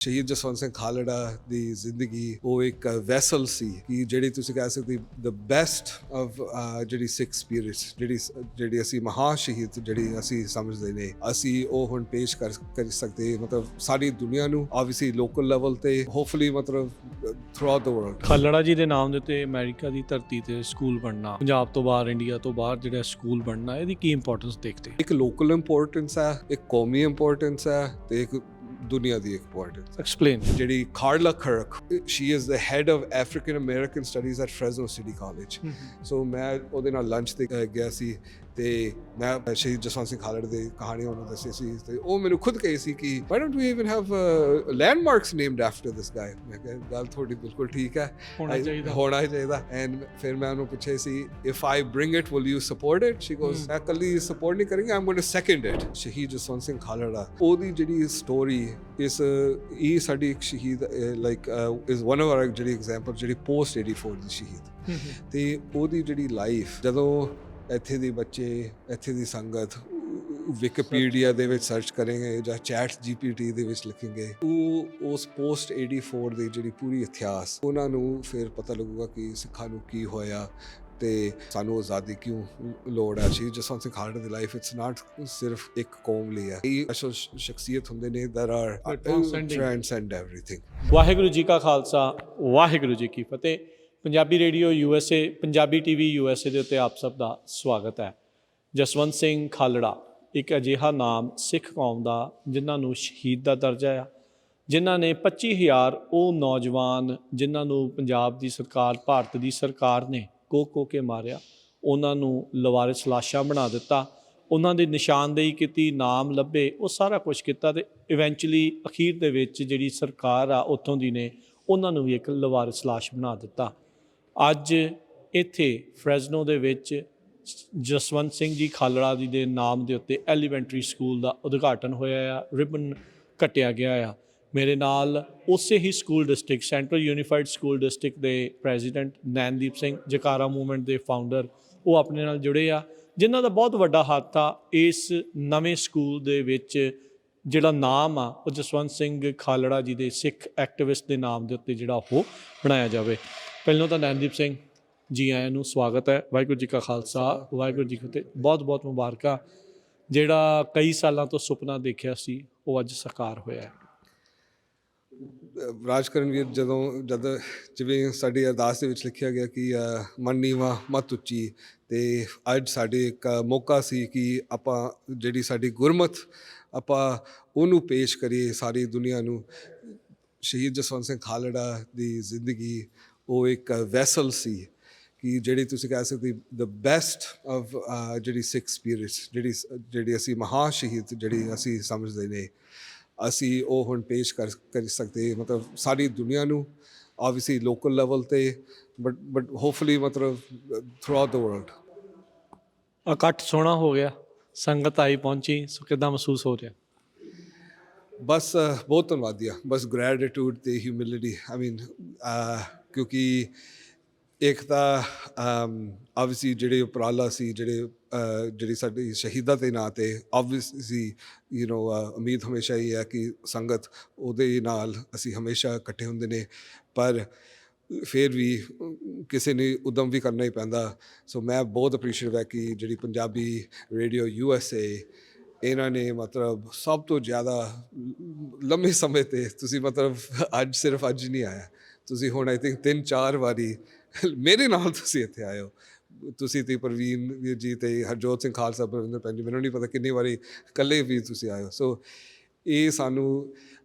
ਸ਼ਹੀਦ ਜਸਵੰਤ ਸਿੰਘ ਖਾਲੜਾ ਦੀ ਜ਼ਿੰਦਗੀ ਉਹ ਇੱਕ ਵੈਸਲ ਸੀ ਕਿ ਜਿਹੜੀ ਤੁਸੀਂ ਕਹਿ ਸਕਦੇ ਦ ਬੈਸਟ ਆਫ ਜਿਹੜੀ ਸਿੱਖ ਸਪਿਰਿਟਸ ਜਿਹੜੀ ਅਸੀਂ ਮਹਾ ਸ਼ਹੀਦ ਜਿਹੜੀ ਅਸੀਂ ਸਮਝਦੇ ਨੇ ਅਸੀਂ ਉਹ ਹੁਣ ਪੇਸ਼ ਕਰ ਸਕਦੇ ਮਤਲਬ ਸਾਰੀ ਦੁਨੀਆ ਨੂੰ ਆਬਵੀਅਸਲੀ ਲੋਕਲ ਲੈਵਲ ਤੇ ਹੋਪਫੁਲੀ ਮਤਲਬ through out the world. Khalra ਜੀ ਦੇ ਨਾਮ ਦੇ ਉੱਤੇ ਅਮਰੀਕਾ ਦੀ ਧਰਤੀ ਤੇ ਸਕੂਲ ਬਣਨਾ, ਪੰਜਾਬ ਤੋਂ ਬਾਹਰ ਇੰਡੀਆ ਤੋਂ ਬਾਹਰ ਜਿਹੜਾ ਸਕੂਲ ਬਣਨਾ, ਇਹਦੀ ਕੀ ਇੰਪੋਰਟੈਂਸ ਦੇਖਦੇ? ਇੱਕ ਲੋਕਲ ਇੰਪੋਰਟੈਂਸ ਹੈ, ਇੱਕ ਕੌਮੀ ਇੰਪੋਰਟੈਂਸ ਹੈ ਤੇ ਇੱਕ ਦੁਨੀਆ ਦੀ ਇੰਪੋਰਟੈਂਸ। ਐਕਸਪਲੇਨ। ਜਿਹੜੀ ਕਾਰਲਾ ਖਰਕ, she is the head of African American studies at Fresno city college. So ਮੈਂ ਉਹਦੇ ਨਾਲ ਲੰਚ ਤੇ ਗਿਆ ਸੀ ਤੇ ਮੈਂ ਸ਼ਹੀਦ ਜਸਵੰਤ ਸਿੰਘ ਖਾਲੜਾ ਦੀ ਕਹਾਣੀ ਉਹਨੂੰ ਦੱਸੀ ਸੀ ਤੇ ਉਹ ਮੈਨੂੰ ਖੁਦ ਕਹੀ ਸੀ ਕਿ why don't we even have landmarks named after this guy. ਮੈਂ ਕਿਹਾ ਗੱਲ ਤੁਹਾਡੀ ਬਿਲਕੁਲ ਠੀਕ ਹੈ, ਹੋਣਾ ਹੀ ਚਾਹੀਦਾ। ਐਂਡ ਫਿਰ ਮੈਂ ਉਹਨੂੰ ਪੁੱਛਿਆ ਸੀ if I bring it will you support it? She goes ਮੈਂ ਇਕੱਲੀ ਸਪੋਰਟ ਨਹੀਂ ਕਰਾਂਗੀ, I'm going to second it. ਸ਼ਹੀਦ ਜਸਵੰਤ ਸਿੰਘ ਖਾਲੜਾ ਉਹਦੀ ਜਿਹੜੀ ਸਟੋਰੀ ਇਹ ਸਾਡੀ ਇੱਕ ਸ਼ਹੀਦ like is one of R ਜਿਹੜੀ ਐਗਜ਼ਾਮਪਲ ਜਿਹੜੀ ਪੋਸਟ 84 ਦੀ ਸ਼ਹੀਦ ਤੇ ਉਹਦੀ ਜਿਹੜੀ ਲਾਈਫ ਜਦੋਂ ਇੱਥੇ ਦੇ ਬੱਚੇ ਇੱਥੇ ਦੀ ਸੰਗਤ ਵਿਕੀਪੀਡੀਆ ਦੇ ਵਿੱਚ ਸਰਚ ਕਰਨਗੇ ਜਾਂ ਚੈਟ GPT ਦੇ ਵਿੱਚ ਲਿਖਣਗੇ ਉਹ ਉਸ ਪੋਸਟ 84 ਦੀ ਜਿਹੜੀ ਪੂਰੀ ਇਤਿਹਾਸ ਉਹਨਾਂ ਨੂੰ ਫਿਰ ਪਤਾ ਲੱਗੂਗਾ ਕਿ ਸਿੱਖਾਂ ਨੂੰ ਕੀ ਹੋਇਆ ਤੇ ਸਾਨੂੰ ਆਜ਼ਾਦੀ ਕਿਉਂ ਲੋੜ ਹੈ। ਸ਼ਹੀਦ ਜਸਵੰਤ ਸਿੰਘ ਖਾਲੜਾ ਦੀ ਲਾਈਫ ਇਟਸ ਨਾਟ ਸਿਰਫ ਇੱਕ ਕੌਮ ਲਈ ਹੈ, ਇਹ ਅਸਲ ਸ਼ਖਸੀਅਤ ਹੁੰਦੇ ਨੇ that are transcend everything। Waheguru ji ਕਾ ਖਾਲਸਾ, ਵਾਹਿਗੁਰੂ ਜੀ ਕੀ ਫਤਿਹ। Punjabi radio USA, Punjabi TV USA ਦੇ ਉੱਤੇ ਆਪ ਸਭ ਦਾ ਸਵਾਗਤ ਹੈ। ਜਸਵੰਤ ਸਿੰਘ ਖਾਲੜਾ ਇੱਕ ਅਜਿਹਾ ਨਾਮ ਸਿੱਖ ਕੌਮ ਦਾ ਜਿਨ੍ਹਾਂ ਨੂੰ ਸ਼ਹੀਦ ਦਾ ਦਰਜਾ ਆ, ਜਿਨ੍ਹਾਂ ਨੇ 25,000 ਉਹ ਨੌਜਵਾਨ ਜਿਨ੍ਹਾਂ ਨੂੰ ਪੰਜਾਬ ਦੀ ਸਰਕਾਰ, ਭਾਰਤ ਦੀ ਸਰਕਾਰ ਨੇ ਕੋ ਕੇ ਮਾਰਿਆ, ਉਹਨਾਂ ਨੂੰ ਲਵਾਰਿਸ ਲਾਸ਼ਾਂ ਬਣਾ ਦਿੱਤਾ, ਉਹਨਾਂ ਦੀ ਨਿਸ਼ਾਨਦੇਹੀ ਕੀਤੀ, ਨਾਮ ਲੱਭੇ, ਉਹ ਸਾਰਾ ਕੁਛ ਕੀਤਾ ਤੇ ਇਵੈਂਚੁਅਲੀ ਅਖੀਰ ਦੇ ਵਿੱਚ ਜਿਹੜੀ ਸਰਕਾਰ ਆ ਉੱਥੋਂ ਦੀ ਨੇ ਉਹਨਾਂ ਨੂੰ ਵੀ ਇੱਕ ਲਵਾਰਿਸ ਲਾਸ਼ ਬਣਾ ਦਿੱਤਾ। ਅੱਜ ਇੱਥੇ ਫ੍ਰੈਜ਼ਨੋ ਦੇ ਵਿੱਚ ਜਸਵੰਤ ਸਿੰਘ ਜੀ ਖਾਲੜਾ ਜੀ ਦੇ ਨਾਮ ਦੇ ਉੱਤੇ ਐਲੀਮੈਂਟਰੀ ਸਕੂਲ ਦਾ ਉਦਘਾਟਨ ਹੋਇਆ ਆ, ਰਿਬਨ ਕੱਟਿਆ ਗਿਆ ਆ। ਮੇਰੇ ਨਾਲ ਉਸੇ ਹੀ school district, central unified school district ਦੇ ਪ੍ਰੈਜ਼ੀਡੈਂਟ ਨੈਨਦੀਪ ਸਿੰਘ, ਜਕਾਰਾ ਮੂਵਮੈਂਟ ਦੇ ਫਾਊਂਡਰ, ਉਹ ਆਪਣੇ ਨਾਲ ਜੁੜੇ ਆ, ਜਿਨ੍ਹਾਂ ਦਾ ਬਹੁਤ ਵੱਡਾ ਹੱਥ ਆ ਇਸ ਨਵੇਂ ਸਕੂਲ ਦੇ ਵਿੱਚ ਜਿਹੜਾ ਨਾਮ ਆ ਉਹ ਜਸਵੰਤ ਸਿੰਘ ਖਾਲੜਾ ਜੀ ਦੇ ਸਿੱਖ ਐਕਟਿਵਿਸਟ ਦੇ ਨਾਮ ਦੇ ਉੱਤੇ ਜਿਹੜਾ ਉਹ ਬਣਾਇਆ ਜਾਵੇ। ਪਹਿਲਾਂ ਤਾਂ ਨੈਨਦੀਪ ਸਿੰਘ ਜੀ ਆਇਆਂ ਨੂੰ ਸਵਾਗਤ ਹੈ। ਵਾਹਿਗੁਰੂ ਜੀ ਕਾ ਖਾਲਸਾ, ਵਾਹਿਗੁਰੂ ਜੀ ਕੀ ਫਤਿਹ। ਬਹੁਤ ਬਹੁਤ ਮੁਬਾਰਕਾਂ। ਜਿਹੜਾ ਕਈ ਸਾਲਾਂ ਤੋਂ ਸੁਪਨਾ ਦੇਖਿਆ ਸੀ ਉਹ ਅੱਜ ਸਾਕਾਰ ਹੋਇਆ ਹੈ। ਰਾਜਕਰਨਵੀਰ ਜਦ ਜਿਵੇਂ ਸਾਡੀ ਅਰਦਾਸ ਦੇ ਵਿੱਚ ਲਿਖਿਆ ਗਿਆ ਕਿ ਮਨ ਨੀਵਾਂ ਮਤ ਉੱਚੀ, ਤੇ ਅੱਜ ਸਾਡੇ ਇੱਕ ਮੌਕਾ ਸੀ ਕਿ ਆਪਾਂ ਜਿਹੜੀ ਸਾਡੀ ਗੁਰਮਤ ਆਪਾਂ ਉਹਨੂੰ ਪੇਸ਼ ਕਰੀਏ ਸਾਰੀ ਦੁਨੀਆ ਨੂੰ। ਸ਼ਹੀਦ ਜਸਵੰਤ ਸਿੰਘ ਖਾਲੜਾ ਦੀ ਜ਼ਿੰਦਗੀ ਉਹ ਇੱਕ ਵੈਸਲ ਸੀ ਕਿ ਜਿਹੜੀ ਤੁਸੀਂ ਕਹਿ ਸਕਦੇ ਦ ਬੈਸਟ ਆਫ ਜਿਹੜੀ ਸਿੱਖ ਸਪਿਰਿਟਸ ਜਿਹੜੀ ਅਸੀਂ ਮਹਾ ਸ਼ਹੀਦ ਜਿਹੜੀ ਅਸੀਂ ਸਮਝਦੇ ਨੇ ਅਸੀਂ ਉਹ ਹੁਣ ਪੇਸ਼ ਕਰ ਸਕਦੇ ਮਤਲਬ ਸਾਰੀ ਦੁਨੀਆ ਨੂੰ ਆਬਵੀਅਸਲੀ ਲੋਕਲ ਲੈਵਲ ਤੇ ਬਟ ਹੋਪਫੁਲੀ ਮਤਲਬ ਥਰੂ ਆਊਟ ਦ ਵਰਲਡ। ਇਕੱਠ ਸੋਹਣਾ ਹੋ ਗਿਆ, ਸੰਗਤ ਆਈ ਪਹੁੰਚੀ, ਸੋ ਕਿੱਦਾਂ ਮਹਿਸੂਸ ਹੋ ਰਿਹਾ? ਬਸ ਬਹੁਤ ਧੰਨਵਾਦੀ ਆ, ਬਸ ਗ੍ਰੈਟੀਟਿਊਡ ਤੇ ਹਿਊਮਿਲਿਟੀ। ਆਈ ਮੀਨ ਕਿਉਂਕਿ ਇੱਕ ਤਾਂ ਆਬਵੀਅਸਲੀ ਜਿਹੜੇ ਉਪਰਾਲਾ ਸੀ ਜਿਹੜੀ ਸਾਡੀ ਸ਼ਹੀਦਾਂ ਦੇ ਨਾਂ 'ਤੇ ਆਬਵੀਅਸਲੀ ਉਮੀਦ ਹਮੇਸ਼ਾ ਹੀ ਹੈ ਕਿ ਸੰਗਤ ਉਹਦੇ ਨਾਲ ਅਸੀਂ ਹਮੇਸ਼ਾ ਇਕੱਠੇ ਹੁੰਦੇ ਨੇ, ਪਰ ਫਿਰ ਵੀ ਕਿਸੇ ਨੇ ਉਦਮ ਵੀ ਕਰਨਾ ਹੀ ਪੈਂਦਾ। ਸੋ ਮੈਂ ਬਹੁਤ ਅਪਰੀਸ਼ੀਏਟ ਹੈ ਕਿ ਜਿਹੜੀ ਪੰਜਾਬੀ ਰੇਡੀਓ USA ਇਹਨਾਂ ਨੇ ਮਤਲਬ ਸਭ ਤੋਂ ਜ਼ਿਆਦਾ ਲੰਮੇ ਸਮੇਂ 'ਤੇ ਤੁਸੀਂ ਮਤਲਬ ਸਿਰਫ ਅੱਜ ਨਹੀਂ ਆਇਆ, ਤੁਸੀਂ ਹੁਣ ਆਈ ਥਿੰਕ 3-4 ਵਾਰੀ ਮੇਰੇ ਨਾਲ ਤੁਸੀਂ ਇੱਥੇ ਆਏ ਹੋ। ਤੁਸੀਂ ਤੇ ਪ੍ਰਵੀਨ ਵੀਰ ਜੀ ਤੇ ਹਰਜੋਤ ਸਿੰਘ ਖਾਲਸਾ, ਬਲਵਿੰਦਰ ਭੈਣ ਜੀ, ਮੈਨੂੰ ਨਹੀਂ ਪਤਾ ਕਿੰਨੀ ਵਾਰੀ ਇਕੱਲੇ ਵੀ ਤੁਸੀਂ ਆਏ ਹੋ। ਸੋ ਇਹ ਸਾਨੂੰ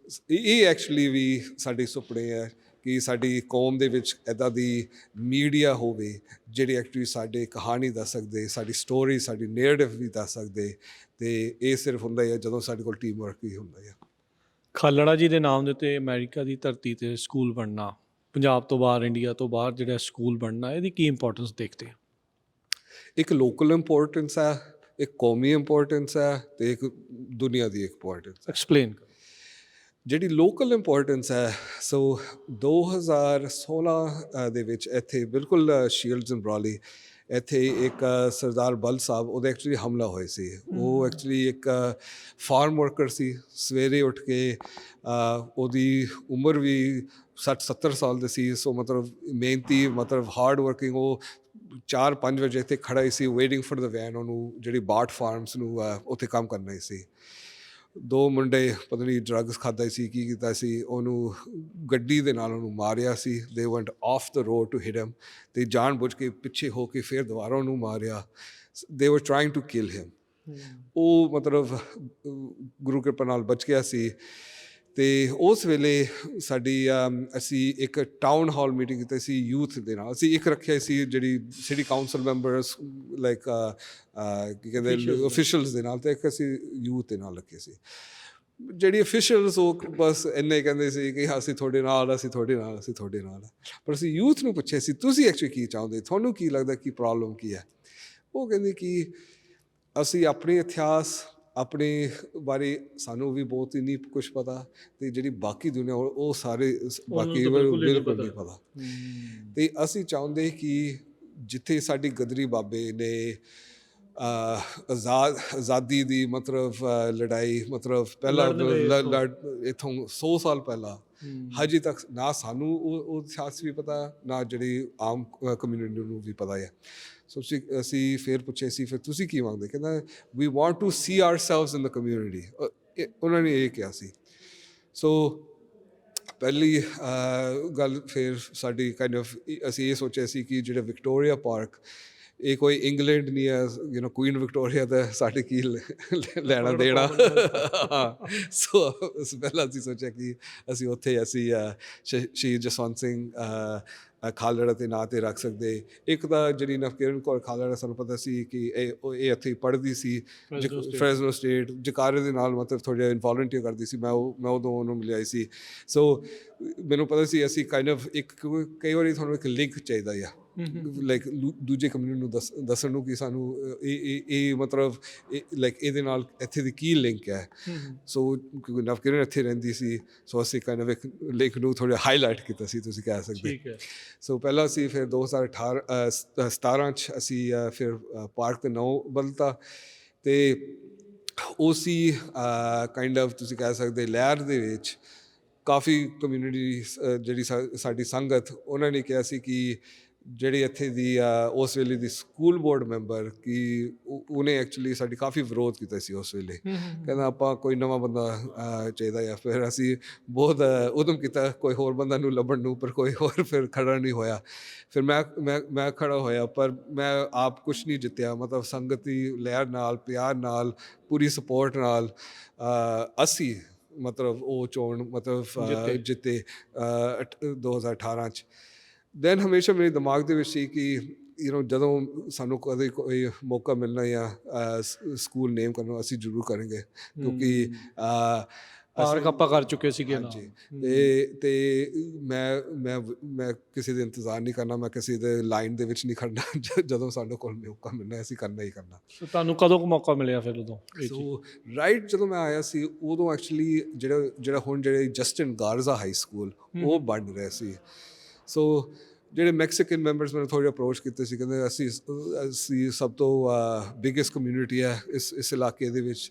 ਇਹ ਐਕਚੁਅਲੀ ਵੀ ਸਾਡੇ ਸੁਪਨੇ ਹੈ ਕਿ ਸਾਡੀ ਕੌਮ ਦੇ ਵਿੱਚ ਇੱਦਾਂ ਦੀ ਮੀਡੀਆ ਹੋਵੇ ਜਿਹੜੀ ਐਕਚੁਅਲੀ ਸਾਡੇ ਕਹਾਣੀ ਦੱਸ ਸਕਦੇ, ਸਾਡੀ ਸਟੋਰੀ, ਸਾਡੀ ਨੈਰੇਟਿਵ ਵੀ ਦੱਸ ਸਕਦੇ, ਅਤੇ ਇਹ ਸਿਰਫ ਹੁੰਦਾ ਹੀ ਹੈ ਜਦੋਂ ਸਾਡੇ ਕੋਲ ਟੀਮ ਵਰਕ ਹੀ ਹੁੰਦਾ ਹੈ। ਖਾਲੜਾ ਜੀ ਦੇ ਨਾਮ ਦੇ ਉੱਤੇ ਅਮਰੀਕਾ ਦੀ ਧਰਤੀ 'ਤੇ ਸਕੂਲ ਬਣਨਾ, ਪੰਜਾਬ ਤੋਂ ਬਾਹਰ ਇੰਡੀਆ ਤੋਂ ਬਾਹਰ ਜਿਹੜਾ ਸਕੂਲ ਬਣਨਾ, ਇਹਦੀ ਕੀ ਇੰਪੋਰਟੈਂਸ ਦੇਖਦੇ? ਇੱਕ ਲੋਕਲ ਇੰਪੋਰਟੈਂਸ ਹੈ, ਇੱਕ ਕੌਮੀ ਇੰਪੋਰਟੈਂਸ ਹੈ ਤੇ ਇੱਕ ਦੁਨੀਆ ਦੀ ਇੰਪੋਰਟੈਂਸ। ਐਕਸਪਲੇਨ। ਜਿਹੜੀ ਲੋਕਲ ਇੰਪੋਰਟੈਂਸ ਹੈ, ਸੋ 2016 ਦੇ ਵਿੱਚ ਇੱਥੇ ਬਿਲਕੁਲ ਸ਼ੀਲਡਸ ਐਂਡ ਬਰਾਲੀ ਇੱਥੇ ਇੱਕ ਸਰਦਾਰ ਬਲ ਸਾਹਿਬ ਉਹਦੇ ਐਕਚੁਅਲੀ ਹਮਲਾ ਹੋਇਆ ਸੀ। ਉਹ ਐਕਚੁਅਲੀ ਇੱਕ ਫਾਰਮ ਵਰਕਰ ਸੀ। ਸਵੇਰੇ ਉੱਠ ਕੇ ਉਹਦੀ ਉਮਰ ਵੀ 60-70 ਸਾਲ ਦੀ ਸੀ। ਸੋ ਮਤਲਬ ਮਿਹਨਤੀ, ਮਤਲਬ ਹਾਰਡ ਵਰਕਿੰਗ। ਉਹ 4-5 ਵਜੇ ਇੱਥੇ ਖੜਾ ਹੀ ਸੀ ਵੇਟਿੰਗ ਫॉर ਦ ਵੈਨ, ਉਹਨੂੰ ਜਿਹੜੀ ਬਾਟ ਫਾਰਮਸ ਨੂੰ ਉੱਥੇ ਕੰਮ ਕਰਨਾ ਹੀ ਸੀ। ਦੋ ਮੁੰਡੇ ਪਤਾ ਨਹੀਂ ਡਰੱਗਸ ਖਾਦਾ ਸੀ, ਕੀ ਕੀਤਾ ਸੀ, ਉਹਨੂੰ ਗੱਡੀ ਦੇ ਨਾਲ ਉਹਨੂੰ ਮਾਰਿਆ ਸੀ। They went off the road to hit him, ਤੇ ਜਾਣ ਬੁੱਝ ਕੇ ਪਿੱਛੇ ਹੋ ਕੇ ਫਿਰ ਦੁਬਾਰਾ ਉਹਨੂੰ ਮਾਰਿਆ। ਦੇ ਵਰ ਟਰਾਈਂਗ ਟੂ ਕਿਲ ਹਿਮ। ਉਹ ਮਤਲਬ ਗੁਰੂ ਕਿਰਪਾ ਨਾਲ ਬਚ ਗਿਆ ਸੀ। ਅਤੇ ਉਸ ਵੇਲੇ ਸਾਡੀ ਅਸੀਂ ਇੱਕ ਟਾਊਨ ਹਾਲ ਮੀਟਿੰਗ ਕੀਤੀ ਸੀ ਯੂਥ ਦੇ ਨਾਲ। ਅਸੀਂ ਇੱਕ ਰੱਖਿਆ ਸੀ ਜਿਹੜੀ ਸਿਟੀ ਕਾਊਂਸਲ ਮੈਂਬਰਸ, ਲਾਈਕ ਕੀ ਕਹਿੰਦੇ ਓਫੀਸ਼ੀਅਲਸ ਦੇ ਨਾਲ, ਅਤੇ ਇੱਕ ਅਸੀਂ ਯੂਥ ਦੇ ਨਾਲ ਰੱਖੇ ਸੀ। ਜਿਹੜੀ ਅਫੀਸ਼ੀਅਲਸ ਉਹ ਬਸ ਇੰਨੇ ਕਹਿੰਦੇ ਸੀ ਕਿ ਅਸੀਂ ਤੁਹਾਡੇ ਨਾਲ, ਅਸੀਂ ਤੁਹਾਡੇ ਨਾਲ, ਅਸੀਂ ਤੁਹਾਡੇ ਨਾਲ। ਪਰ ਅਸੀਂ ਯੂਥ ਨੂੰ ਪੁੱਛਿਆ ਸੀ ਤੁਸੀਂ ਐਕਚੁਅਲੀ ਕੀ ਚਾਹੁੰਦੇ, ਤੁਹਾਨੂੰ ਕੀ ਲੱਗਦਾ ਕੀ ਪ੍ਰੋਬਲਮ ਕੀ ਹੈ। ਉਹ ਕਹਿੰਦੇ ਕਿ ਅਸੀਂ ਆਪਣੇ ਇਤਿਹਾਸ, ਆਪਣੇ ਬਾਰੇ ਸਾਨੂੰ ਵੀ ਬਹੁਤ ਹੀ ਨਹੀਂ ਕੁਛ ਪਤਾ, ਅਤੇ ਜਿਹੜੀ ਬਾਕੀ ਦੁਨੀਆ ਉਹ ਸਾਰੇ ਬਾਕੀ ਬਿਲਕੁਲ ਨਹੀਂ ਪਤਾ। ਅਤੇ ਅਸੀਂ ਚਾਹੁੰਦੇ ਕਿ ਜਿੱਥੇ ਸਾਡੀ ਗਦਰੀ ਬਾਬੇ ਨੇ ਆਜ਼ਾਦੀ ਦੀ ਮਤਲਬ ਲੜਾਈ, ਮਤਲਬ ਪਹਿਲਾਂ ਇੱਥੋਂ 100 ਸਾਲ ਪਹਿਲਾਂ, ਹਜੇ ਤੱਕ ਨਾ ਸਾਨੂੰ ਉਹ ਇਤਿਹਾਸ ਵੀ ਪਤਾ, ਨਾ ਜਿਹੜੀ ਆਮ ਕਮਿਊਨਿਟੀ ਨੂੰ ਵੀ ਪਤਾ ਹੈ। ਸੋ ਅਸੀਂ ਫਿਰ ਪੁੱਛਿਆ ਸੀ ਫਿਰ ਤੁਸੀਂ ਕੀ ਮੰਗਦੇ। ਕਹਿੰਦਾ we want to see ourselves in the community. ਉਹਨਾਂ ਨੇ ਇਹ ਕਿਹਾ ਸੀ। ਸੋ ਪਹਿਲੀ ਗੱਲ ਫਿਰ ਸਾਡੀ ਕਾਈਂਡ ਆਫ ਅਸੀਂ ਇਹ ਸੋਚਿਆ ਸੀ ਕਿ ਜਿਹੜਾ ਵਿਕਟੋਰੀਆ ਪਾਰਕ, ਇਹ ਕੋਈ ਇੰਗਲੈਂਡ ਨਹੀਂ ਹੈ, ਕੁਈਨ ਵਿਕਟੋਰੀਆ ਦਾ ਸਾਡੇ ਕੀ ਲੈਣਾ ਦੇਣਾ। ਸੋ ਪਹਿਲਾਂ ਅਸੀਂ ਸੋਚਿਆ ਕਿ ਅਸੀਂ ਉੱਥੇ ਅਸੀਂ ਸ਼ਹੀਦ ਜਸਵੰਤ ਸਿੰਘ ਖਾਲੜਾ ਦੇ ਨਾਂ 'ਤੇ ਰੱਖ ਸਕਦੇ। ਇੱਕ ਤਾਂ ਜਿਹੜੀ ਨਵਕਿਰਨ ਕੌਰ ਖਾਲੜਾ, ਸਾਨੂੰ ਪਤਾ ਸੀ ਕਿ ਇਹ ਇੱਥੇ ਪੜ੍ਹਦੀ ਸੀ ਫਰੈਜ਼ਨੋ ਸਟੇਟ, ਜਕਾਰੇ ਦੇ ਨਾਲ ਮਤਲਬ ਥੋੜ੍ਹਾ ਇਨਵੋਲੰਟੀਅਰ ਕਰਦੀ ਸੀ। ਮੈਂ ਉਦੋਂ ਉਹਨੂੰ ਮਿਲਿਆ ਸੀ। ਸੋ ਮੈਨੂੰ ਪਤਾ ਸੀ ਅਸੀਂ ਕਾਈਂਡ ਆਫ ਇੱਕ ਕਈ ਵਾਰੀ ਤੁਹਾਨੂੰ ਇੱਕ ਲਿੰਕ ਚਾਹੀਦਾ ਆ, ਲਾਈਕ ਦੂਜੇ ਕਮਿਊਨਿਟੀ ਨੂੰ ਦੱਸਣ ਨੂੰ ਕਿ ਸਾਨੂੰ ਇਹ ਮਤਲਬ ਲਾਈਕ ਇਹਦੇ ਨਾਲ ਇੱਥੇ ਦੀ ਕੀ ਲਿੰਕ ਹੈ। ਸੋ ਕਿਉਂਕਿ ਨਵਕਿਰਨ ਇੱਥੇ ਰਹਿੰਦੀ ਸੀ, ਸੋ ਅਸੀਂ ਕਾਈਂਡ ਆਫ ਇੱਕ ਲਿੰਕ ਨੂੰ ਥੋੜ੍ਹਾ ਹਾਈਲਾਈਟ ਕੀਤਾ ਸੀ, ਤੁਸੀਂ ਕਹਿ ਸਕਦੇ। ਸੋ ਪਹਿਲਾਂ ਅਸੀਂ ਫਿਰ 2017 'ਚ ਅਸੀਂ ਫਿਰ ਪਾਰਕ ਦਾ ਨਾਂ ਬਦਲਤਾ, ਅਤੇ ਉਸੀ ਕਾਈਂਡ ਆਫ ਤੁਸੀਂ ਕਹਿ ਸਕਦੇ ਲਹਿਰ ਦੇ ਵਿੱਚ ਕਾਫੀ ਕਮਿਊਨਿਟੀ ਜਿਹੜੀ ਸਾਡੀ ਸੰਗਤ, ਉਹਨਾਂ ਨੇ ਕਿਹਾ ਸੀ ਕਿ ਜਿਹੜੀ ਇੱਥੇ ਦੀ ਉਸ ਵੇਲੇ ਦੀ ਸਕੂਲ ਬੋਰਡ ਮੈਂਬਰ, ਕਿ ਉਹਨੇ ਐਕਚੁਅਲੀ ਸਾਡੀ ਕਾਫੀ ਵਿਰੋਧ ਕੀਤਾ ਸੀ ਉਸ ਵੇਲੇ। ਕਹਿੰਦਾ ਆਪਾਂ ਕੋਈ ਨਵਾਂ ਬੰਦਾ ਚਾਹੀਦਾ ਆ। ਫਿਰ ਅਸੀਂ ਬਹੁਤ ਉਦਮ ਕੀਤਾ ਕੋਈ ਹੋਰ ਬੰਦਾ ਨੂੰ ਲੱਭਣ ਨੂੰ, ਪਰ ਕੋਈ ਹੋਰ ਫਿਰ ਖੜਾ ਨਹੀਂ ਹੋਇਆ। ਫਿਰ ਮੈਂ ਖੜਾ ਹੋਇਆ, ਪਰ ਮੈਂ ਆਪ ਕੁਛ ਨਹੀਂ ਜਿੱਤਿਆ। ਮਤਲਬ ਸੰਗਤ ਦੀ ਲਹਿਰ ਨਾਲ, ਪਿਆਰ ਨਾਲ, ਪੂਰੀ ਸਪੋਰਟ ਨਾਲ ਅਸੀਂ ਮਤਲਬ ਉਹ ਚੋਣ ਮਤਲਬ ਜਿੱਤੇ 2018 'ਚ। ਦੈਨ ਹਮੇਸ਼ਾ ਮੇਰੇ ਦਿਮਾਗ ਦੇ ਵਿੱਚ ਸੀ ਕਿ ਜਦੋਂ ਸਾਨੂੰ ਕਦੇ ਕੋਈ ਮੌਕਾ ਮਿਲਣਾ ਜਾਂ ਸਕੂਲ ਨੇਮ ਕਰਨਾ, ਅਸੀਂ ਜ਼ਰੂਰ ਕਰਾਂਗੇ, ਕਿਉਂਕਿ ਪਾਰਕ ਆਪਾਂ ਕਰ ਚੁੱਕੇ ਸੀਗੇ। ਹਾਂਜੀ, ਅਤੇ ਮੈਂ ਕਿਸੇ ਦੇ ਇੰਤਜ਼ਾਰ ਨਹੀਂ ਕਰਨਾ, ਮੈਂ ਕਿਸੇ ਦੇ ਲਾਈਨ ਦੇ ਵਿੱਚ ਨਹੀਂ ਖੜਨਾ। ਜਦੋਂ ਸਾਡੇ ਕੋਲ ਮੌਕਾ ਮਿਲਣਾ ਅਸੀਂ ਕਰਨਾ ਹੀ ਕਰਨਾ। ਤੁਹਾਨੂੰ ਕਦੋਂ ਕੁ ਮੌਕਾ ਮਿਲਿਆ ਫਿਰ ਉਦੋਂ? ਸੋ ਰਾਈਟ ਜਦੋਂ ਮੈਂ ਆਇਆ ਸੀ ਉਦੋਂ ਐਕਚੁਅਲੀ ਜਿਹੜਾ ਹੁਣ ਜਿਹੜੇ ਜਸਟਿਨ ਗਾਰਜ਼ਾ ਹਾਈ ਸਕੂਲ ਉਹ ਬਣ ਰਿਹਾ ਸੀ। ਸੋ ਜਿਹੜੇ ਮੈਕਸੀਕਨ ਮੈਂਬਰਸ ਮੈਨੂੰ ਥੋੜ੍ਹੇ ਅਪਰੋਚ ਕੀਤੇ ਸੀ, ਕਹਿੰਦੇ ਅਸੀਂ ਸਭ ਤੋਂ ਬਿਗੇਸਟ ਕਮਿਊਨਿਟੀ ਹੈ ਇਸ ਇਲਾਕੇ ਦੇ ਵਿੱਚ,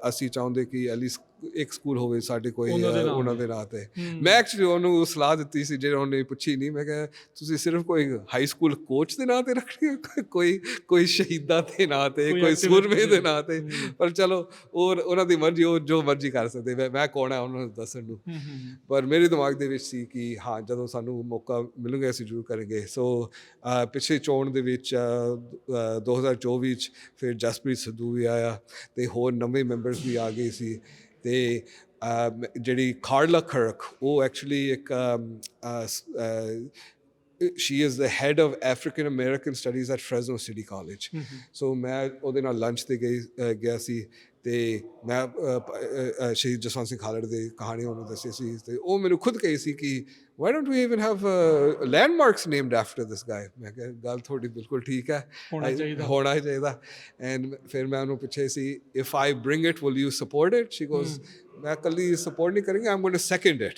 ਅਸੀਂ ਚਾਹੁੰਦੇ ਕਿ ਐਟਲੀਸਟ ਇੱਕ ਸਕੂਲ ਹੋਵੇ ਸਾਡੇ ਕੋਈ ਉਹਨਾਂ ਦੇ ਨਾਂ 'ਤੇ। ਮੈਂ ਐਕਚੁਅਲੀ ਉਹਨੂੰ ਸਲਾਹ ਦਿੱਤੀ ਸੀ, ਜਿਹੜਾ ਉਹਨੇ ਪੁੱਛੀ ਨਹੀਂ। ਮੈਂ ਕਿਹਾ ਤੁਸੀਂ ਸਿਰਫ ਕੋਈ ਹਾਈ ਸਕੂਲ ਕੋਚ ਦੇ ਨਾਂ 'ਤੇ ਰੱਖਣੀ ਹੈ, ਕੋਈ ਸ਼ਹੀਦਾਂ ਦੇ ਨਾਂ 'ਤੇ, ਕੋਈ ਸੂਰਮੇ ਦੇ ਨਾਂ 'ਤੇ। ਪਰ ਚਲੋ ਉਹਨਾਂ ਦੀ ਮਰਜ਼ੀ, ਉਹ ਜੋ ਮਰਜ਼ੀ ਕਰ ਸਕਦੇ, ਮੈਂ ਕੌਣ ਹੈ ਉਹਨਾਂ ਨੂੰ ਦੱਸਣ ਨੂੰ। ਪਰ ਮੇਰੇ ਦਿਮਾਗ ਦੇ ਵਿੱਚ ਸੀ ਕਿ ਹਾਂ ਜਦੋਂ ਸਾਨੂੰ ਮੌਕਾ ਮਿਲੂਗਾ ਅਸੀਂ ਜ਼ਰੂਰ ਕਰਾਂਗੇ। ਸੋ ਪਿਛਲੇ ਚੋਣ ਦੇ ਵਿੱਚ 2024 'ਚ ਫਿਰ ਜਸਪ੍ਰੀਤ ਸਿੱਧੂ ਵੀ ਆਇਆ, ਅਤੇ ਹੋਰ ਨਵੇਂ ਮੈਂਬਰਸ ਵੀ ਆ ਗਏ ਸੀ। ਅਤੇ ਜਿਹੜੀ ਖਾਲੜਾ ਖਰਕ, ਉਹ ਐਕਚੁਅਲੀ ਇੱਕ she is the head of African American Studies at Fresno City College. ਸੋ ਮੈਂ ਉਹਦੇ ਨਾਲ ਲੰਚ 'ਤੇ ਗਿਆ ਸੀ, ਅਤੇ ਮੈਂ ਸ਼ਹੀਦ ਜਸਵੰਤ ਸਿੰਘ ਖਾਲੜਾ ਦੀ ਕਹਾਣੀ ਉਹਨੂੰ ਦੱਸੀ ਸੀ, ਅਤੇ ਉਹ ਮੈਨੂੰ ਖੁਦ ਕਹੀ ਸੀ ਕਿ why don't we even have landmarks named after this guy? ਮੈਂ ਕਿਹਾ ਗੱਲ ਤੁਹਾਡੀ ਬਿਲਕੁਲ ਠੀਕ ਹੈ, ਹੋਣਾ ਚਾਹੀਦਾ। ਐਂਡ ਫਿਰ ਮੈਂ ਉਹਨੂੰ ਪੁੱਛਿਆ ਸੀ if I bring it will you support it? She goes ਮੈਂ ਇਕੱਲੀ ਸਪੋਰਟ ਨਹੀਂ ਕਰਾਂਗੀ, I'm going to second it.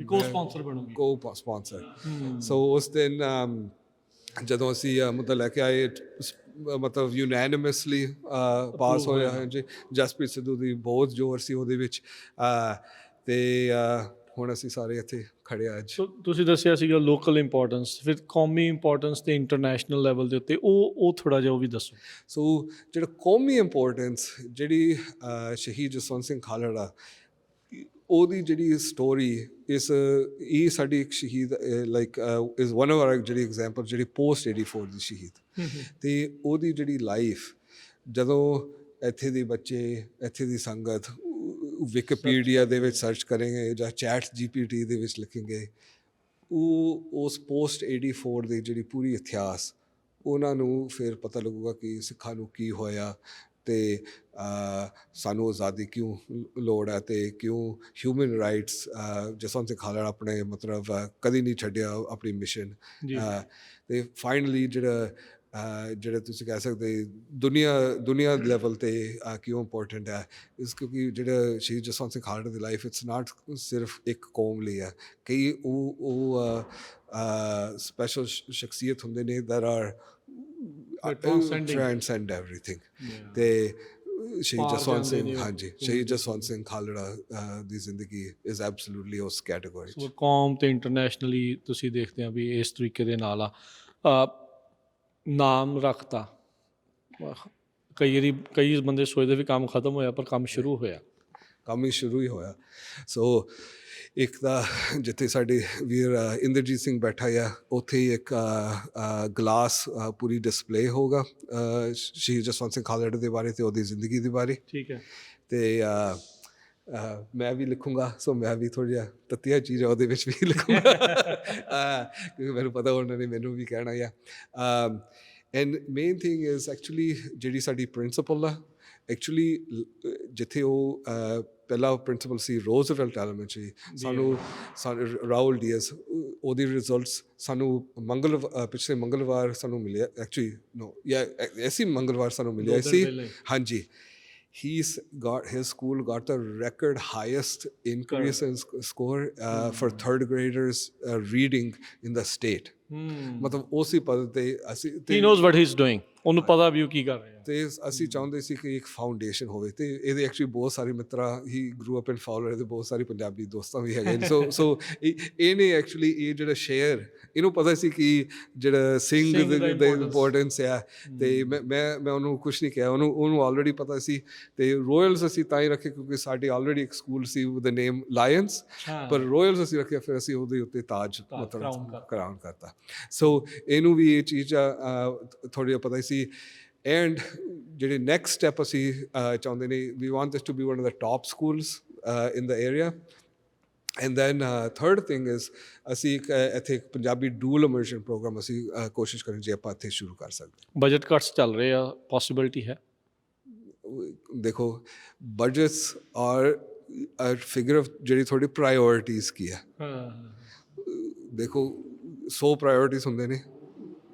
ਕੋ ਸਪਾਂਸਰ ਬਣੂਗੀ। ਕੋ ਸਪਾਂਸਰ। ਸੋ ਉਸ ਦਿਨ ਜਦੋਂ ਅਸੀਂ ਮਤਲਬ ਲੈ ਕੇ ਆਏ ਮਤਲਬ ਯੂਨੈਨਿਮਸਲੀ ਪਾਸ ਹੋਇਆ ਹਾਂਜੀ ਜਸਪ੍ਰੀਤ ਸਿੱਧੂ ਦੀ ਬਹੁਤ ਜ਼ੋਰ ਸੀ ਉਹਦੇ ਵਿੱਚ ਤੇ ਹੁਣ ਅਸੀਂ ਸਾਰੇ ਇੱਥੇ ਖੜੇ ਆ ਅੱਜ। ਸੋ ਤੁਸੀਂ ਦੱਸਿਆ ਸੀਗਾ ਲੋਕਲ ਇੰਪੋਰਟੈਂਸ, ਫਿਰ ਕੌਮੀ ਇੰਪੋਰਟੈਂਸ ਤੇ ਇੰਟਰਨੈਸ਼ਨਲ ਲੈਵਲ ਦੇ ਉੱਤੇ ਉਹ ਥੋੜ੍ਹਾ ਜਿਹਾ ਉਹ ਵੀ ਦੱਸੋ। ਸੋ ਜਿਹੜਾ ਕੌਮੀ ਇੰਪੋਰਟੈਂਸ ਜਿਹੜੀ ਸ਼ਹੀਦ ਜਸਵੰਤ ਸਿੰਘ ਖਾਲੜਾ ਉਹਦੀ ਜਿਹੜੀ ਸਟੋਰੀ ਇਸ ਇਹ ਸਾਡੀ ਇੱਕ ਸ਼ਹੀਦ like is one of R ਜਿਹੜੀ ਐਗਜ਼ਾਮਪਲ ਜਿਹੜੀ ਪੋਸਟ 84 ਦੀ ਸ਼ਹੀਦ ਤੇ ਉਹਦੀ ਜਿਹੜੀ ਲਾਈਫ ਜਦੋਂ ਇੱਥੇ ਦੇ ਬੱਚੇ ਇੱਥੇ ਦੀ ਸੰਗਤ ਵਿਕੀਪੀਡੀਆ ਦੇ ਵਿੱਚ ਸਰਚ ਕਰਾਂਗੇ ਜਾਂ ਚੈਟ GPT ਦੇ ਵਿੱਚ ਲਿਖਾਂਗੇ ਉਹ ਉਸ ਪੋਸਟ 84 ਦੀ ਜਿਹੜੀ ਪੂਰੀ ਇਤਿਹਾਸ ਉਹਨਾਂ ਨੂੰ ਫਿਰ ਪਤਾ ਲੱਗੂਗਾ ਕਿ ਸਿੱਖਾਂ ਨੂੰ ਕੀ ਹੋਇਆ ਤੇ ਸਾਨੂੰ ਆਜ਼ਾਦੀ ਕਿਉਂ ਲੋੜ ਹੈ ਤੇ ਕਿਉਂ ਹਿਊਮਨ ਰਾਈਟਸ ਜਸਵੰਤ ਸਿੰਘ ਖਾਲੜਾ ਆਪਣੇ ਮਤਲਬ ਕਦੀ ਨਹੀਂ ਛੱਡਿਆ ਆਪਣੀ ਮਿਸ਼ਨ ਤੇ ਫਾਈਨਲੀ ਜਿਹੜਾ ਤੁਸੀਂ ਕਹਿ ਸਕਦੇ ਦੁਨੀਆ ਲੈਵਲ ਤੇ ਕਿਉਂ ਇੰਪੋਰਟੈਂਟ ਹੈ ਇਸ ਕਿਉਂਕਿ ਜਿਹੜਾ ਸ਼ਹੀਦ ਜਸਵੰਤ ਸਿੰਘ ਖਾਲੜਾ ਦੀ ਲਾਈਫ ਇਟਸ ਨਾਟ ਸਿਰਫ ਇੱਕ ਕੌਮ ਲਈ ਹੈ ਕਈ ਉਹ ਸਪੈਸ਼ਲ ਸ਼ਖਸੀਅਤ ਹੁੰਦੇ ਨੇ that are transcend everything ਤੇ ਸ਼ਹੀਦ ਜਸਵੰਤ ਸਿੰਘ ਹਾਂਜੀ ਸ਼ਹੀਦ ਜਸਵੰਤ ਸਿੰਘ ਖਾਲੜਾ ਦੀ ਜ਼ਿੰਦਗੀ ਇਜ਼ ਐਬਸੋਲੂਟਲੀ ਉਸ ਕੈਟਾਗਰੀ ਸੋ ਕੌਮ ਤੇ ਇੰਟਰਨੈਸ਼ਨਲੀ ਤੁਸੀਂ ਦੇਖਦੇ ਆ ਵੀ ਇਸ ਤਰੀਕੇ ਦੇ ਨਾਲ ਆ ਨਾਮ ਰੱਖਤਾ ਕਈ ਬੰਦੇ ਸੋਚਦੇ ਵੀ ਕੰਮ ਖਤਮ ਹੋਇਆ ਪਰ ਕੰਮ ਸ਼ੁਰੂ ਹੋਇਆ ਕੰਮ ਹੀ ਸ਼ੁਰੂ ਹੀ ਹੋਇਆ ਸੋ ਇੱਕ ਤਾਂ ਜਿੱਥੇ ਸਾਡੇ ਵੀਰ ਇੰਦਰਜੀਤ ਸਿੰਘ ਬੈਠਾ ਆ ਉੱਥੇ ਹੀ ਇੱਕ ਗਲਾਸ ਪੂਰੀ ਡਿਸਪਲੇ ਹੋਗਾ ਸ਼ਹੀਦ ਜਸਵੰਤ ਸਿੰਘ ਖਾਲੜਾ ਦੇ ਬਾਰੇ ਤੇ ਉਹਦੀ ਜ਼ਿੰਦਗੀ ਦੇ ਬਾਰੇ ਠੀਕ ਹੈ ਤੇ ਮੈਂ ਵੀ ਲਿਖੂੰਗਾ ਸੋ ਮੈਂ ਵੀ ਥੋੜ੍ਹਾ ਜਿਹਾ ਤੱਤੀਆਂ ਚੀਜ਼ਾਂ ਉਹਦੇ ਵਿੱਚ ਵੀ ਲਿਖੂੰਗਾ ਕਿਉਂਕਿ ਮੈਨੂੰ ਪਤਾ ਉਹਨਾਂ ਨੇ ਮੈਨੂੰ ਵੀ ਕਹਿਣਾ ਆ and main thing is actually ਜਿਹੜੀ ਸਾਡੀ ਪ੍ਰਿੰਸੀਪਲ ਆ ਐਕਚੁਅਲੀ ਜਿੱਥੇ ਉਹ ਪਹਿਲਾ ਪ੍ਰਿੰਸੀਪਲ ਸੀ ਰੋਜ਼ਵੈਲਟ ਐਲੀਮੈਂਟਰੀ ਸਾਨੂੰ ਰਾਹੁਲ ਡੀਐਸ ਉਹਦੀ ਰਿਜ਼ਲਟਸ ਸਾਨੂੰ ਪਿਛਲੇ ਮੰਗਲਵਾਰ ਸਾਨੂੰ ਮਿਲਿਆ ਐਕਚੁਅਲੀ ਨੋ ਯਾ ਐਸੀ ਮੰਗਲਵਾਰ ਸਾਨੂੰ ਮਿਲਿਆ ਸੀ ਹਾਂਜੀ his school got the record highest increase in score for third graders reading in the state ਮਤਲਬ ਉਸੇ ਪਦ ਤੇ ਅਸੀਂ he knows what he's doing ਉਹਨੂੰ ਪਤਾ ਵੀ ਉਹ ਕੀ ਕਰ ਰਿਹਾ ਤੇ ਅਸੀਂ ਚਾਹੁੰਦੇ ਸੀ ਕਿ ਇੱਕ ਫਾਊਂਡੇਸ਼ਨ ਹੋਵੇ ਤੇ ਇਹਦੇ ਐਕਚੁਅਲੀ ਬਹੁਤ ਸਾਰੇ ਮਿੱਤਰਾਂ ਹੀ ਗਰੂ ਅਪ ਇਨ ਫਾਲੋਅਰ ਦੇ ਬਹੁਤ ਸਾਰੇ ਪੰਜਾਬੀ ਦੋਸਤਾਂ ਵੀ ਹੈਗੇ ਸੋ ਇਹਨੇ ਐਕਚੁਅਲੀ ਇਹ ਜਿਹੜਾ ਸ਼ੇਅਰ ਇਹਨੂੰ ਪਤਾ ਸੀ ਕਿ ਜਿਹੜਾ ਸਿੰਘ ਦਾ ਇੰਪੋਰਟੈਂਸ ਆ ਤੇ ਮੈਂ ਉਹਨੂੰ ਕੁਛ ਨਹੀਂ ਕਿਹਾ ਉਹਨੂੰ ਆਲਰੇਡੀ ਪਤਾ ਸੀ ਤੇ ਰੋਇਲਸ ਅਸੀਂ ਤਾਂ ਹੀ ਰੱਖੇ ਕਿਉਂਕਿ ਸਾਡੇ ਆਲਰੇਡੀ ਇੱਕ ਸਕੂਲ ਸੀ ਵਿਦ ਦ ਨੇਮ ਲਾਇਨਸ ਪਰ ਰੋਇਲਸ ਅਸੀਂ ਰੱਖਿਆ ਫਿਰ ਅਸੀਂ ਉਹਦੇ ਉੱਤੇ ਤਾਜ ਮਤਲਬ ਕਰਾਊਨ ਕਰਤਾ ਸੋ ਇਹਨੂੰ ਵੀ ਇਹ ਚੀਜ਼ ਥੋੜ੍ਹੀ ਪਤਾ ਸੀ ਐਂਡ ਜਿਹੜੇ ਨੈਕਸਟ ਸਟੈਪ ਅਸੀਂ ਚਾਹੁੰਦੇ ਨੇ we want this to be one of the top schools in the area and then third thing is ਅਸੀਂ ਇੱਥੇ ਇੱਕ ਪੰਜਾਬੀ ਡੂਲ ਇਮਰਸ਼ਨ ਪ੍ਰੋਗਰਾਮ ਅਸੀਂ ਕੋਸ਼ਿਸ਼ ਕਰਾਂਗੇ ਜੇ ਆਪਾਂ ਇੱਥੇ ਸ਼ੁਰੂ ਕਰ ਸਕਦੇ ਬਜਟ ਕੱਟਸ ਚੱਲ ਰਹੇ ਆ ਪੋਸੀਬਿਲਿਟੀ ਹੈ ਦੇਖੋ ਬਜਟਸ ਔਰ ਫਿਗਰ ਆਫ ਜਿਹੜੀ ਤੁਹਾਡੀ ਪ੍ਰਾਇਓਰਿਟੀਜ਼ ਕੀ ਹੈ ਦੇਖੋ 100 ਪ੍ਰਾਇਓਰਿਟੀਜ਼ ਹੁੰਦੇ ਨੇ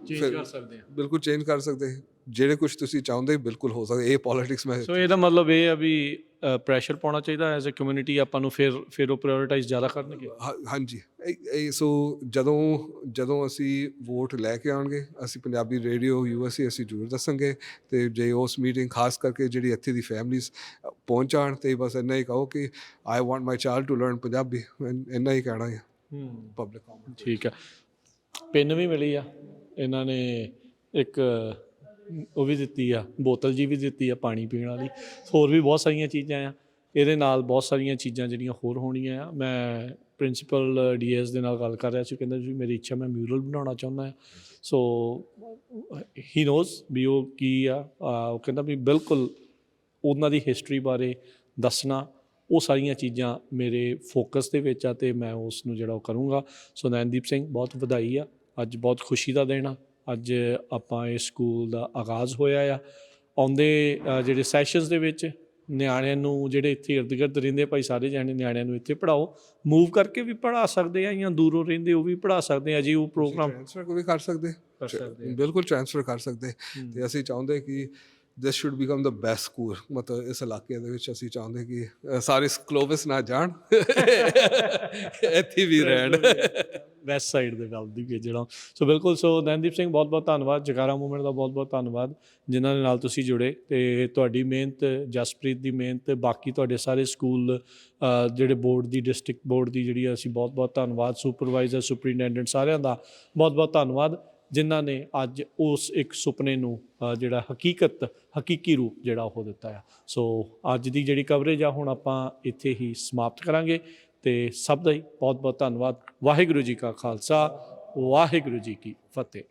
ਚੇਂਜ ਕਰ ਸਕਦੇ ਆ ਬਿਲਕੁਲ ਚੇਂਜ ਕਰ ਸਕਦੇ ਜਿਹੜੇ ਕੁਝ ਤੁਸੀਂ ਚਾਹੁੰਦੇ ਬਿਲਕੁਲ ਹੋ ਸਕਦਾ ਇਹ ਪੋਲਿਟਿਕਸ ਮੈਂ ਸੋ ਇਹਦਾ ਮਤਲਬ ਇਹ ਆ ਵੀ ਪ੍ਰੈਸ਼ਰ ਪਾਉਣਾ ਚਾਹੀਦਾ ਐਜ਼ ਅ ਕਮਿਊਨਿਟੀ ਆਪਾਂ ਨੂੰ ਫਿਰ ਉਹ ਪ੍ਰਾਇੋਰਟਾਈਜ਼ ਜ਼ਿਆਦਾ ਕਰਨਗੇ ਹਾਂਜੀ ਸੋ ਜਦੋਂ ਅਸੀਂ ਵੋਟ ਲੈ ਕੇ ਆਉਣਗੇ ਅਸੀਂ ਪੰਜਾਬੀ ਰੇਡੀਓ USA ਅਸੀਂ ਜ਼ਰੂਰ ਦੱਸਾਂਗੇ ਤੇ ਜੇ ਉਸ ਮੀਟਿੰਗ ਖਾਸ ਕਰਕੇ ਜਿਹੜੀ ਇੱਥੇ ਦੀ ਫੈਮਲੀਜ਼ ਪਹੁੰਚਾਣ ਤੇ ਬਸ ਇੰਨਾ ਹੀ ਕਹੋ ਕਿ I want my child to learn Punjabi ਇੰਨਾ ਹੀ ਕਹਿਣਾ ਹੈ ਪਬਲਿਕ ਕਮੈਂਟ ਠੀਕ ਆ ਪਿੰਨ ਵੀ ਮਿਲੀ ਆ ਇਹਨਾਂ ਨੇ ਇੱਕ ਉਹ ਵੀ ਦਿੱਤੀ ਆ ਬੋਤਲ ਜੀ ਵੀ ਦਿੱਤੀ ਆ ਪਾਣੀ ਪੀਣ ਵਾਲੀ ਹੋਰ ਵੀ ਬਹੁਤ ਸਾਰੀਆਂ ਚੀਜ਼ਾਂ ਆ ਇਹਦੇ ਨਾਲ ਬਹੁਤ ਸਾਰੀਆਂ ਚੀਜ਼ਾਂ ਜਿਹੜੀਆਂ ਹੋਰ ਹੋਣੀਆਂ ਆ ਮੈਂ ਪ੍ਰਿੰਸੀਪਲ DS ਦੇ ਨਾਲ ਗੱਲ ਕਰ ਰਿਹਾ ਸੀ ਕਹਿੰਦਾ ਵੀ ਮੇਰੀ ਇੱਛਾ ਮੈਂ ਮਿਊਰਲ ਬਣਾਉਣਾ ਚਾਹੁੰਦਾ ਹਾਂ ਸੋ ਹੀ ਨੋਜ਼ ਵੀ ਉਹ ਕੀ ਆ ਉਹ ਕਹਿੰਦਾ ਵੀ ਬਿਲਕੁਲ ਉਹਨਾਂ ਦੀ ਹਿਸਟਰੀ ਬਾਰੇ ਦੱਸਣਾ ਉਹ ਸਾਰੀਆਂ ਚੀਜ਼ਾਂ ਮੇਰੇ ਫੋਕਸ ਦੇ ਵਿੱਚ ਆ ਅਤੇ ਮੈਂ ਉਸ ਨੂੰ ਜਿਹੜਾ ਉਹ ਕਰੂੰਗਾ ਸੋ ਨੈਨਦੀਪ ਸਿੰਘ ਬਹੁਤ ਵਧਾਈ ਆ ਅੱਜ ਬਹੁਤ ਖੁਸ਼ੀ ਦਾ ਦਿਨ ਆ ਅੱਜ ਆਪਾਂ ਇਸ ਸਕੂਲ ਦਾ ਆਗਾਜ਼ ਹੋਇਆ ਆ ਆਉਂਦੇ ਜਿਹੜੇ ਸੈਸ਼ਨਸ ਦੇ ਵਿੱਚ ਨਿਆਣਿਆਂ ਨੂੰ ਜਿਹੜੇ ਇੱਥੇ ਇਰਦ ਗਿਰਦ ਰਹਿੰਦੇ ਭਾਈ ਸਾਰੇ ਜਾਣੇ ਨਿਆਣਿਆਂ ਨੂੰ ਇੱਥੇ ਪੜ੍ਹਾਓ ਮੂਵ ਕਰਕੇ ਵੀ ਪੜ੍ਹਾ ਸਕਦੇ ਆ ਜਾਂ ਦੂਰੋਂ ਰਹਿੰਦੇ ਉਹ ਵੀ ਪੜ੍ਹਾ ਸਕਦੇ ਆ ਜੀ ਉਹ ਪ੍ਰੋਗਰਾਮ ਟ੍ਰਾਂਸਫਰ ਵੀ ਕਰ ਸਕਦੇ ਬਿਲਕੁਲ ਟ੍ਰਾਂਸਫਰ ਕਰ ਸਕਦੇ ਤੇ ਅਸੀਂ ਚਾਹੁੰਦੇ ਕਿ this should become the best school ਮਤਲਬ ਇਸ ਇਲਾਕੇ ਦੇ ਵਿੱਚ ਅਸੀਂ ਚਾਹੁੰਦੇ ਕਿ ਸਾਰੇ ਕਲੋਵਸ ਨਾ ਜਾਣ ਇੱਥੇ ਵੀ ਰਹਿਣ ਵੈਸਟ ਸਾਈਡ ਦੇ ਵੱਲ ਦੀ ਭੇਜਣਾ। ਸੋ ਬਿਲਕੁਲ, ਸੋ ਨੈਨਦੀਪ ਸਿੰਘ ਬਹੁਤ ਬਹੁਤ ਧੰਨਵਾਦ, ਜਗਾਰਾ ਮੂਵਮੈਂਟ ਦਾ ਬਹੁਤ ਬਹੁਤ ਧੰਨਵਾਦ ਜਿਨ੍ਹਾਂ ਦੇ ਨਾਲ ਤੁਸੀਂ ਜੁੜੇ, ਤੇ ਤੁਹਾਡੀ ਮਿਹਨਤ, ਜਸਪ੍ਰੀਤ ਦੀ ਮਿਹਨਤ, ਬਾਕੀ ਤੁਹਾਡੇ ਸਾਰੇ ਸਕੂਲ ਜਿਹੜੇ ਬੋਰਡ ਦੀ, ਡਿਸਟ੍ਰਿਕਟ ਬੋਰਡ ਦੀ ਜਿਹੜੀ ਅਸੀਂ ਬਹੁਤ ਬਹੁਤ ਧੰਨਵਾਦ, ਸੁਪਰਵਾਈਜ਼ਰ, ਸੁਪਰੀਡੈਂਡੈਂਟ ਸਾਰਿਆਂ ਦਾ ਬਹੁਤ ਬਹੁਤ ਧੰਨਵਾਦ ਜਿਨ੍ਹਾਂ ਨੇ ਅੱਜ ਉਸ ਇੱਕ ਸੁਪਨੇ ਨੂੰ ਜਿਹੜਾ ਹਕੀਕੀ ਰੂਪ ਜਿਹੜਾ ਉਹ ਦਿੱਤਾ ਆ। ਸੋ ਅੱਜ ਦੀ ਜਿਹੜੀ ਕਵਰੇਜ ਆ ਹੁਣ ਆਪਾਂ ਇੱਥੇ ਹੀ ਸਮਾਪਤ ਕਰਾਂਗੇ, ਤੇ ਸਭ ਦਾ ਹੀ ਬਹੁਤ ਬਹੁਤ ਧੰਨਵਾਦ। ਵਾਹਿਗੁਰੂ ਜੀ ਕਾ ਖਾਲਸਾ, ਵਾਹਿਗੁਰੂ ਜੀ ਕੀ ਫਤਿਹ।